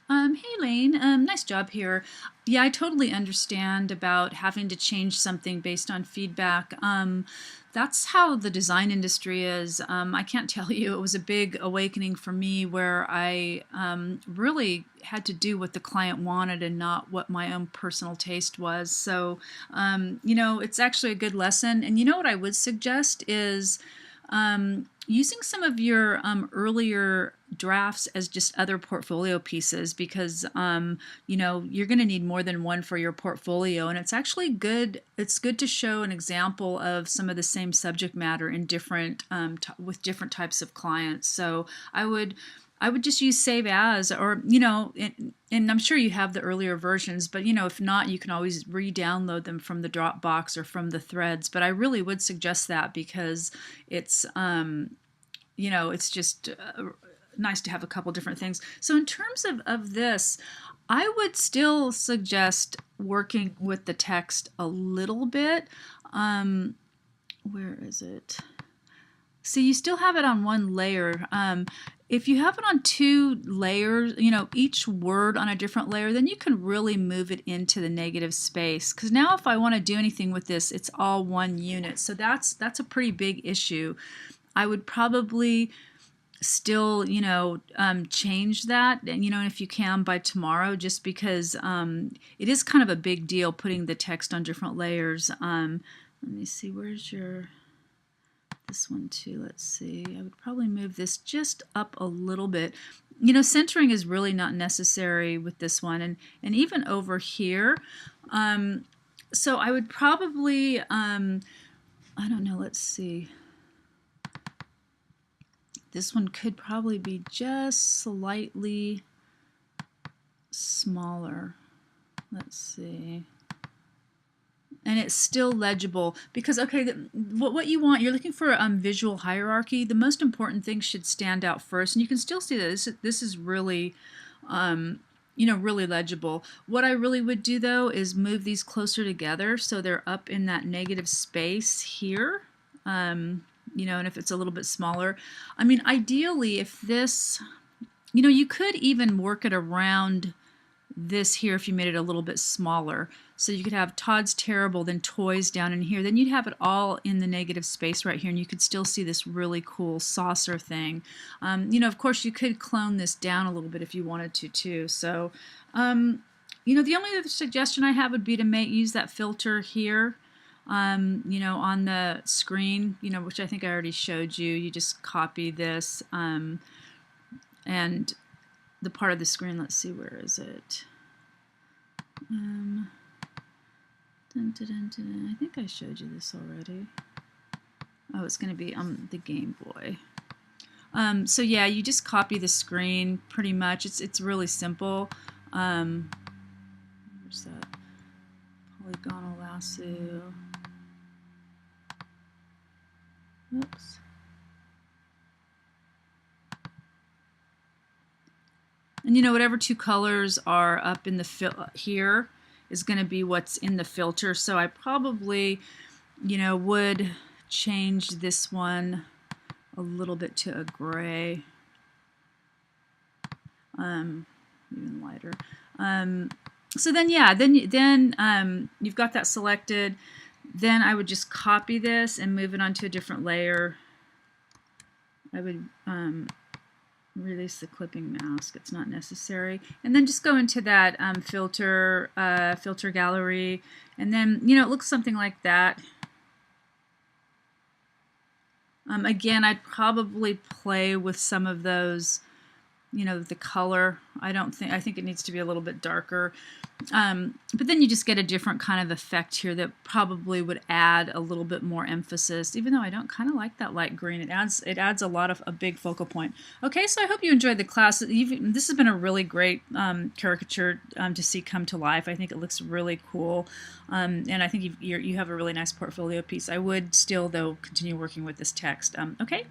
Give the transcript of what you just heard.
Hey Lane, nice job here. Yeah, I totally understand about having to change something based on feedback. That's how the design industry is. I can't tell you, it was a big awakening for me where I really had to do what the client wanted and not what my own personal taste was. So, it's actually a good lesson. And you know what I would suggest is using some of your earlier drafts as just other portfolio pieces because you're going to need more than one for your portfolio, and it's actually good. It's good to show an example of some of the same subject matter in different with different types of clients. So I would just use save as, or and I'm sure you have the earlier versions, but if not, you can always re-download them from the Dropbox or from the threads. But I really would suggest that because it's it's just nice to have a couple different things. So in terms of this, I would still suggest working with the text a little bit. Where is it? So you still have it on one layer. If you have it on two layers, each word on a different layer, then you can really move it into the negative space. Because now if I want to do anything with this, it's all one unit. So that's a pretty big issue. I would probably still, change that, and if you can by tomorrow, just because it is kind of a big deal putting the text on different layers. Let me see, where's this one too? Let's see. I would probably move this just up a little bit. Centering is really not necessary with this one, and even over here. So I would probably, I don't know. Let's see. This one could probably be just slightly smaller. Let's see. And it's still legible because, okay, what you want, you're looking for visual hierarchy. The most important thing should stand out first, and you can still see that this is really, really legible. What I really would do though is move these closer together so they're up in that negative space here. And if it's a little bit smaller, I mean, ideally, if this, you could even work it around this here if you made it a little bit smaller. So you could have Todd's Terrible, then Toys down in here. Then you'd have it all in the negative space right here, and you could still see this really cool saucer thing. Of course, you could clone this down a little bit if you wanted to too. So, the only other suggestion I have would be to use that filter here. On the screen, which I think I already showed you. You just copy this and the part of the screen, let's see, where is it? I think I showed you this already. Oh, it's going to be the Game Boy. So yeah, you just copy the screen pretty much. It's really simple. Where's that? Polygonal lasso. Oops. And whatever two colors are up in the here is going to be what's in the filter. So I probably, would change this one a little bit to a gray, even lighter. So then, yeah, then you've got that selected. Then I would just copy this and move it onto a different layer. I would release the clipping mask. It's not necessary. And then just go into that filter gallery, and then it looks something like that. Again, I'd probably play with some of those, the color. I think it needs to be a little bit darker. But then you just get a different kind of effect here that probably would add a little bit more emphasis, even though I don't kind of like that light green. It adds a lot of a big focal point. Okay, so I hope you enjoyed the class. This has been a really great caricature to see come to life. I think it looks really cool, and I think you have a really nice portfolio piece. I would still, though, continue working with this text. Okay.